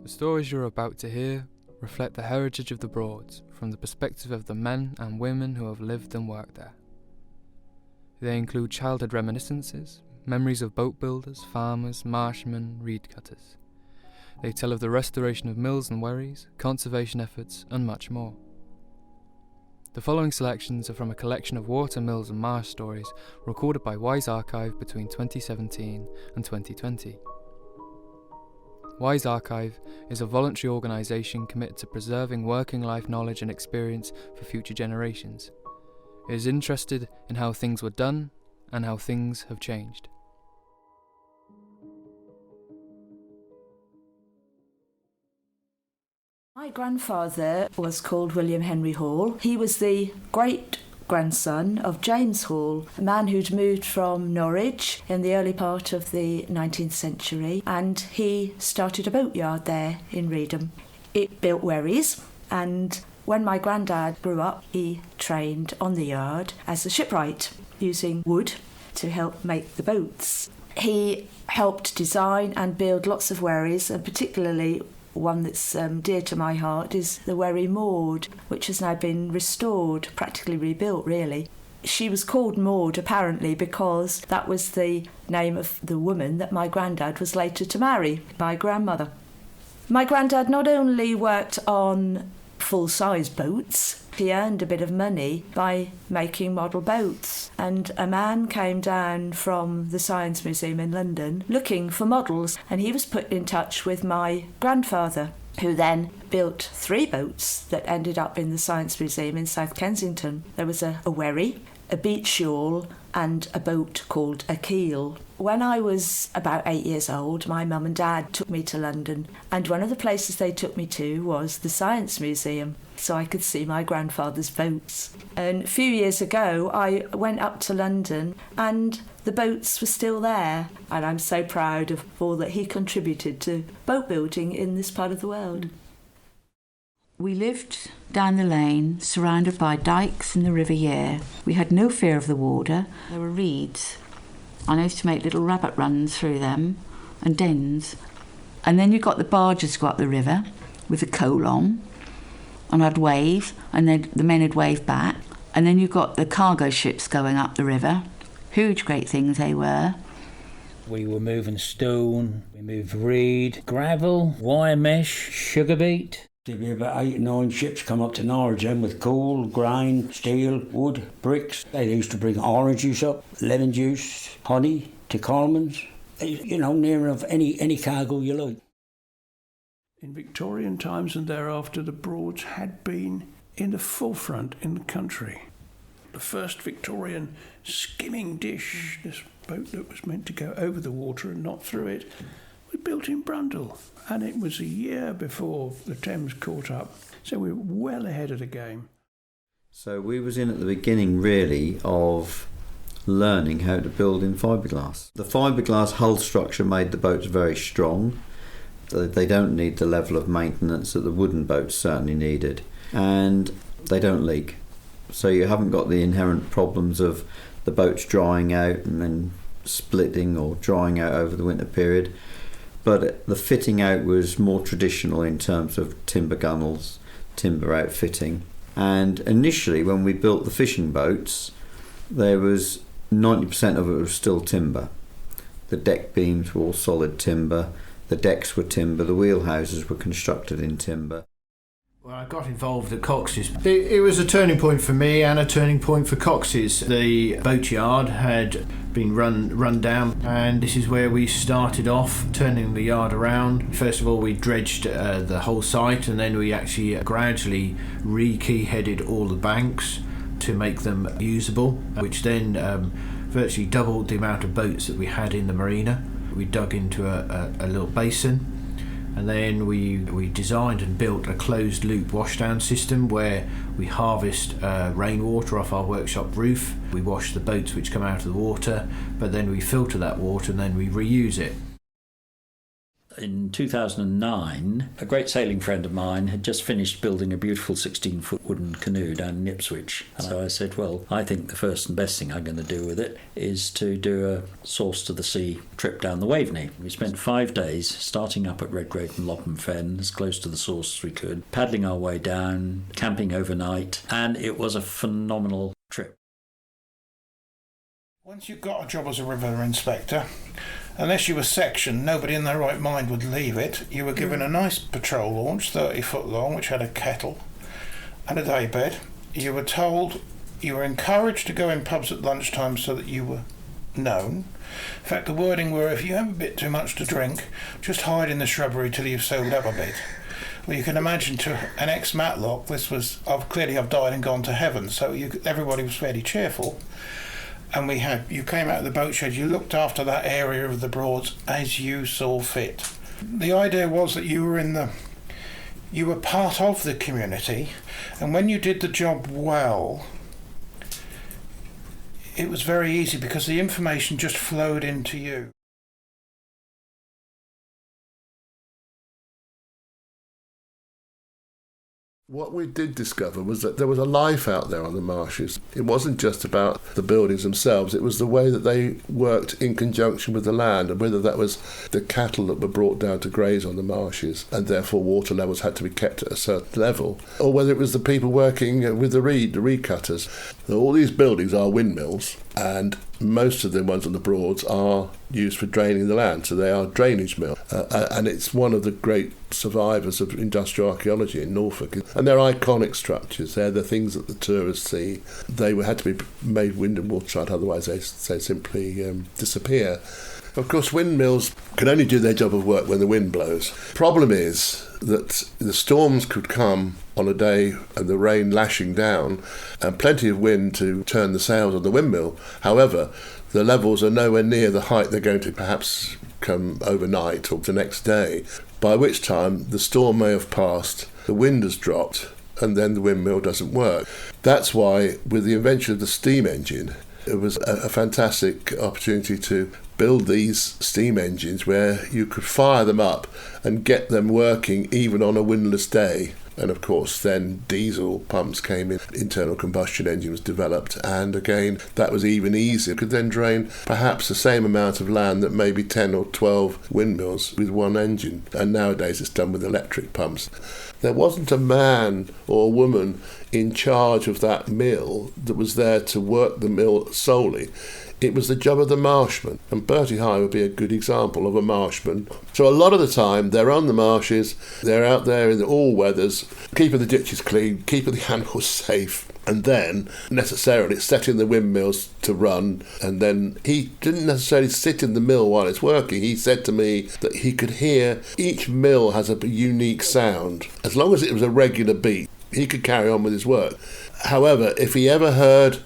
The stories you're about to hear reflect the heritage of the Broads from the perspective of the men and women who have lived and worked there. They include childhood reminiscences, memories of boat builders, farmers, marshmen, reed cutters. They tell of the restoration of mills and wherries, conservation efforts, and much more. The following selections are from a collection of water, mills and marsh stories recorded by Wise Archive between 2017 and 2020. Wise Archive is a voluntary organisation committed to preserving working life knowledge and experience for future generations. It is interested in how things were done and how things have changed. My grandfather was called William Henry Hall. He was the great-grandson of James Hall, a man who'd moved from Norwich in the early part of the 19th century, and he started a boatyard there in Reedham. It built wherries, and when my granddad grew up, he trained on the yard as a shipwright, using wood to help make the boats. He helped design and build lots of wherries, and particularly one that's dear to my heart is the wherry Maud, which has now been restored, practically rebuilt really. She was called Maud apparently because that was the name of the woman that my granddad was later to marry, my grandmother. My granddad not only worked on full-size boats, he earned a bit of money by making model boats, and a man came down from the Science Museum in London looking for models, and he was put in touch with my grandfather, who then built 3 boats that ended up in the Science Museum in South Kensington. There was a wherry, a beach yawl and a boat called a keel. When I was about 8 years old, my mum and dad took me to London, and one of the places they took me to was the Science Museum, so I could see my grandfather's boats. And a few years ago, I went up to London and the boats were still there, and I'm so proud of all that he contributed to boat building in this part of the world. We lived down the lane, surrounded by dykes in the River Yare. We had no fear of the water. There were reeds, and I used to make little rabbit runs through them, and dens. And then you got the barges go up the river with the coal on, and I'd wave, and then the men would wave back. And then you got the cargo ships going up the river. Huge, great things they were. We were moving stone, we moved reed, gravel, wire mesh, sugar beet. There'd be about 8 or 9 ships come up to Norwich then with coal, grain, steel, wood, bricks. They used to bring orange juice up, lemon juice, honey to Coleman's. You know, near enough any cargo you like. In Victorian times and thereafter, the Broads had been in the forefront in the country. The first Victorian skimming dish, this boat that was meant to go over the water and not through it, we built in Brundall, and it was a year before the Thames caught up, so we were well ahead of the game. So we was in at the beginning really of learning how to build in fiberglass. The fiberglass hull structure made the boats very strong. They don't need the level of maintenance that the wooden boats certainly needed, and they don't leak. So you haven't got the inherent problems of the boats drying out and then splitting or drying out over the winter period. But the fitting out was more traditional in terms of timber gunnels, timber outfitting. And initially when we built the fishing boats, there was 90% of it was still timber. The deck beams were all solid timber, the decks were timber, the wheelhouses were constructed in timber. Well, I got involved at Cox's. It was a turning point for me and a turning point for Cox's. The boatyard had been run down, and this is where we started off turning the yard around. First of all, we dredged the whole site, and then we actually gradually re-key-headed all the banks to make them usable, which then virtually doubled the amount of boats that we had in the marina. We dug into a little basin. And then we designed and built a closed loop washdown system where we harvest rainwater off our workshop roof. We wash the boats which come out of the water, but then we filter that water and then we reuse it. In 2009, a great sailing friend of mine had just finished building a beautiful 16-foot wooden canoe down in Ipswich. And so I said, well, I think the first and best thing I'm going to do with it is to do a source to the sea trip down the Waveney. We spent 5 days starting up at Redgrave and Lopham Fen, as close to the source as we could, paddling our way down, camping overnight, and it was a phenomenal trip. Once you got a job as a river inspector, unless you were sectioned, nobody in their right mind would leave it. You were given a nice patrol launch, 30 foot long, which had a kettle and a daybed. You were told, you were encouraged to go in pubs at lunchtime so that you were known. In fact, the wording were, if you have a bit too much to drink, just hide in the shrubbery till you've sobered up a bit. Well, you can imagine to an ex-Matlock, this was, clearly I've died and gone to heaven, so everybody was fairly cheerful. And you came out of the boat shed, you looked after that area of the Broads as you saw fit. The idea was that you were part of the community, and when you did the job well, it was very easy because the information just flowed into you. What we did discover was that there was a life out there on the marshes. It wasn't just about the buildings themselves, it was the way that they worked in conjunction with the land, and whether that was the cattle that were brought down to graze on the marshes, and therefore water levels had to be kept at a certain level, or whether it was the people working with the reed cutters. All these buildings are windmills, and most of the ones on the Broads are used for draining the land, so they are drainage mills. And it's one of the great survivors of industrial archaeology in Norfolk. And they're iconic structures. They're the things that the tourists see. They had to be made wind and watertight, otherwise they simply disappear. Of course, windmills can only do their job of work when the wind blows. Problem is that the storms could come on a day and the rain lashing down and plenty of wind to turn the sails on the windmill. However, the levels are nowhere near the height they're going to perhaps come overnight or the next day, by which time the storm may have passed, the wind has dropped, and then the windmill doesn't work. That's why, with the invention of the steam engine, it was a fantastic opportunity to build these steam engines where you could fire them up and get them working even on a windless day. And of course then diesel pumps came in, internal combustion engine was developed, and again that was even easier. Could then drain perhaps the same amount of land that maybe 10 or 12 windmills with one engine, and nowadays it's done with electric pumps. There wasn't a man or a woman in charge of that mill that was there to work the mill solely. It was the job of the marshman, and Bertie High would be a good example of a marshman. So a lot of the time they're on the marshes, they're out there in all weathers, keeping the ditches clean, keeping the animals safe, and then necessarily setting the windmills to run. And then he didn't necessarily sit in the mill while it's working. He said to me that he could hear each mill has a unique sound. As long as it was a regular beat, he could carry on with his work. However, if he ever heard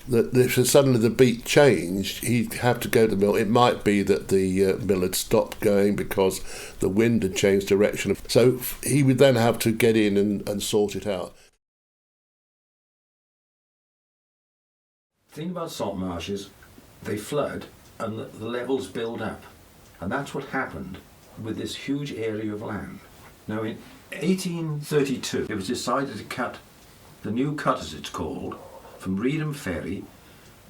that if suddenly the beat changed, he'd have to go to the mill. It might be that the mill had stopped going because the wind had changed direction. So he would then have to get in and sort it out. The thing about salt marshes, they flood and the levels build up. And that's what happened with this huge area of land. Now in 1832, it was decided to cut the new cut, as it's called, from Reedham Ferry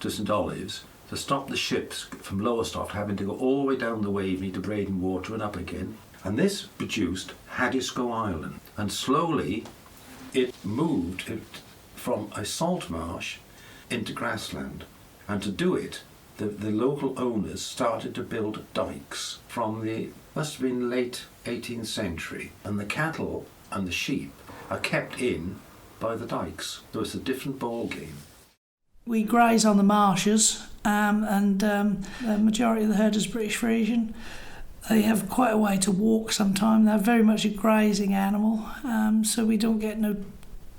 to St Olives, to stop the ships from Lowestoft having to go all the way down the Waveney to Braden Water and up again. And this produced Haddiscoe Island. And slowly it moved from a salt marsh into grassland. And to do it, the local owners started to build dikes from must have been late 18th century. And the cattle and the sheep are kept in by the dikes. So it's a different ball game. We graze on the marshes, and the majority of the herd is British Frisian. They have quite a way to walk sometimes. They're very much a grazing animal, so we don't get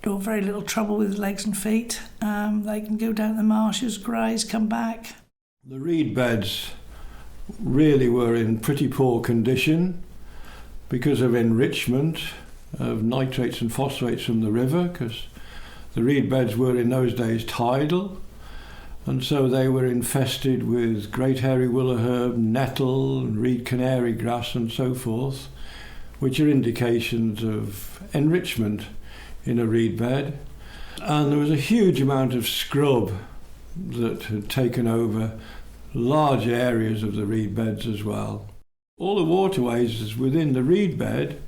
very little trouble with legs and feet. They can go down the marshes, graze, come back. The reed beds really were in pretty poor condition because of enrichment of nitrates and phosphates from the river, because the reed beds were in those days tidal, And so they were infested with great hairy willow herb, nettle, and reed canary grass and so forth, which are indications of enrichment in a reed bed. And there was a huge amount of scrub that had taken over large areas of the reed beds as well. All the waterways within the reed bed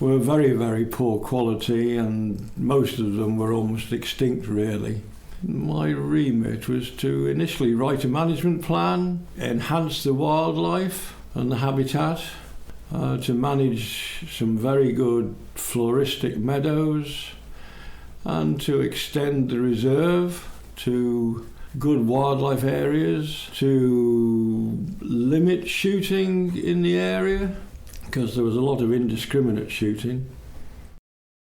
were very, very poor quality, and most of them were almost extinct really. My remit was to initially write a management plan, enhance the wildlife and the habitat, to manage some very good floristic meadows, and to extend the reserve to good wildlife areas, to limit shooting in the area, because there was a lot of indiscriminate shooting.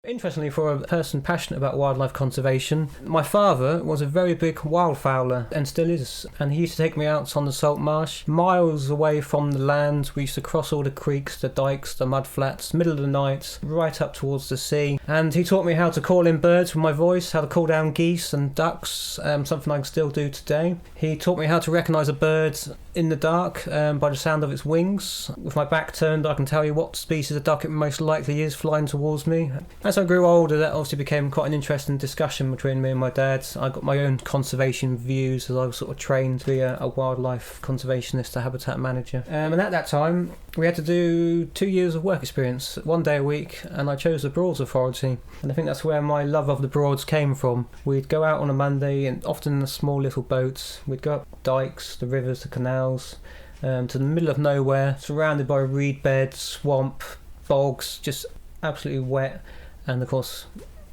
Interestingly, for a person passionate about wildlife conservation, my father was a very big wildfowler and still is, and he used to take me out on the salt marsh, miles away from the land. We used to cross all the creeks, the dikes, the mud flats, middle of the night, right up towards the sea, and he taught me how to call in birds with my voice, how to call down geese and ducks, something I can still do today. He taught me how to recognise a bird in the dark by the sound of its wings. With my back turned, I can tell you what species of duck it most likely is flying towards me. As I grew older, that obviously became quite an interesting discussion between me and my dad. I got my own conservation views as I was sort of trained to be a wildlife conservationist, a habitat manager. And at that time, we had to do 2 years of work experience, 1 day a week, and I chose the Broads Authority. And I think that's where my love of the Broads came from. We'd go out on a Monday, and often in a small little boats. We'd go up dikes, the rivers, the canals, to the middle of nowhere, surrounded by reed beds, swamp, bogs, just absolutely wet. And of course,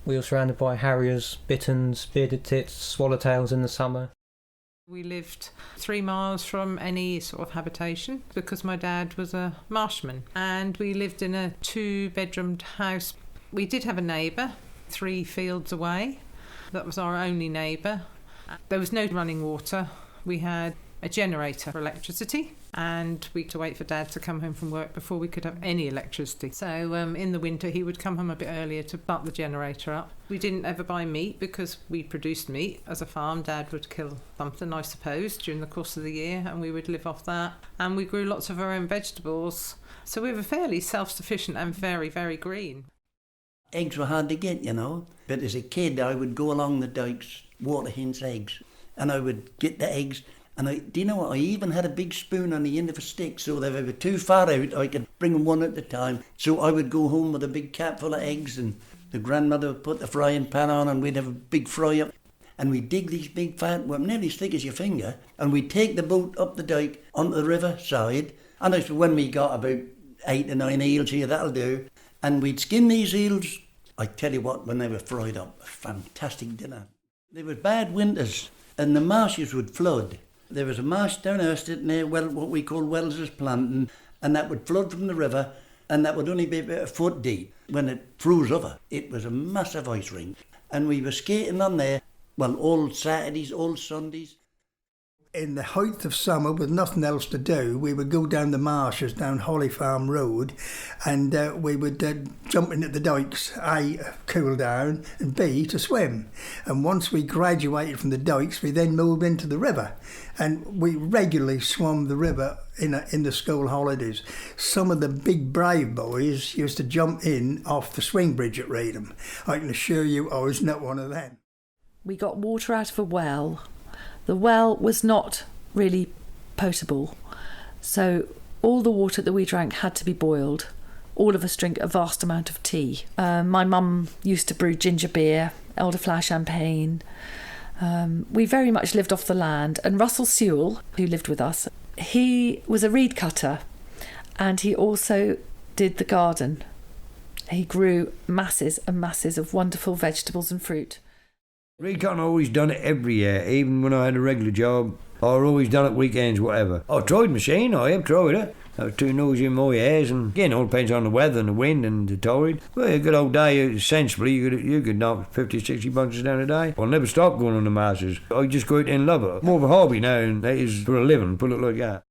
we were surrounded by harriers, bitterns, bearded tits, swallowtails in the summer. We lived 3 miles from any sort of habitation because my dad was a marshman, and we lived in a 2-bedroomed house. We did have a neighbour 3 fields away. That was our only neighbour. There was no running water. We had a generator for electricity, and we had to wait for Dad to come home from work before we could have any electricity. So in the winter he would come home a bit earlier to start the generator up. We didn't ever buy meat because we produced meat as a farm. Dad would kill something, I suppose, during the course of the year, and we would live off that. And we grew lots of our own vegetables. So we were fairly self-sufficient and very, very green. Eggs were hard to get, you know. But as a kid, I would go along the dikes, water hens' eggs, and I would get the eggs. And do you know what? I even had a big spoon on the end of a stick, so that if they were too far out, I could bring them one at a time. So I would go home with a big cap full of eggs, and the grandmother would put the frying pan on, and we'd have a big fry up. And we'd dig these big fat, well, nearly as thick as your finger, and we'd take the boat up the dike onto the river side. And when we got about 8 or 9 eels here, that'll do. And we'd skin these eels. I tell you what, when they were fried up, a fantastic dinner. There was bad winters, and the marshes would flood. There was a marsh down Erstead near what we call Wells's Planting, and that would flood from the river, and that would only be about a foot deep. When it froze over, it was a massive ice rink, and we were skating on there, well, all Saturdays, all Sundays. In the height of summer, with nothing else to do, we would go down the marshes, down Holly Farm Road, and we would jump into the dikes, A, cool down, and B, to swim. And once we graduated from the dikes, we then moved into the river, and we regularly swam the river in the school holidays. Some of the big brave boys used to jump in off the swing bridge at Reedham. I can assure you I was not one of them. We got water out of a well. The well was not really potable, so all the water that we drank had to be boiled. All of us drink a vast amount of tea. My mum used to brew ginger beer, elderflower champagne. We very much lived off the land, and Russell Sewell, who lived with us, he was a reed cutter, and he also did the garden. He grew masses and masses of wonderful vegetables and fruit. Reed cutting, I always done it every year, even when I had a regular job. I always done it weekends, whatever. I tried machine, I have tried it. I was too noisy in my ears, and again, all depends on the weather and the wind and the tide. Well, a good old day, sensibly, you could knock 50, 60 bunches down a day. I'll never stop going on the Marshes. I just go out and love it. More of a hobby now than it is for a living, put it like that.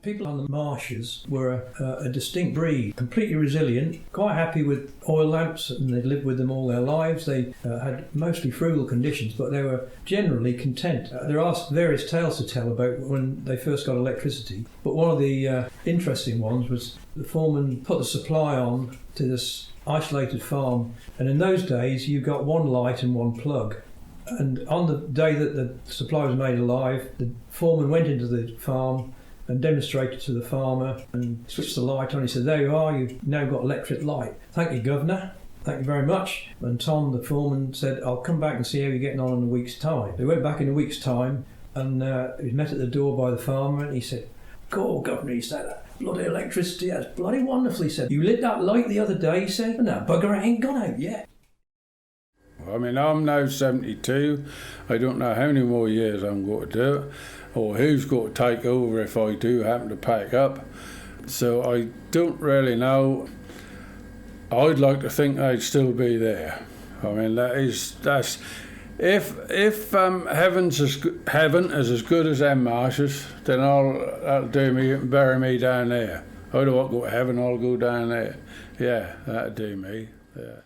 People on the Marshes were a distinct breed, completely resilient, quite happy with oil lamps, and they'd lived with them all their lives. They had mostly frugal conditions, but they were generally content. There are various tales to tell about when they first got electricity, but one of the interesting ones was the foreman put the supply on to this isolated farm, and in those days you got one light and one plug. And on the day that the supply was made alive, the foreman went into the farm and demonstrated to the farmer and switched the light on. He said, "There you are, you've now got electric light. Thank you, Governor. Thank you very much." And Tom, the foreman, said, "I'll come back and see how you're getting on in a week's time." They went back in a week's time, and he was met at the door by the farmer, and he said, "God, Governor," he said, "that bloody electricity, that's bloody wonderful." He said, "You lit that light the other day," he said, "and that bugger ain't gone out yet." I mean, I'm now 72. I don't know how many more years I'm going to do it, or who's going to take over if I do happen to pack up. So I don't really know. I'd like to think I'd still be there. I mean, that's if heaven is as good as them Marshes, then that'll do me, bury me down there. I don't want to go to heaven, I'll go down there. Yeah, that'll do me. Yeah.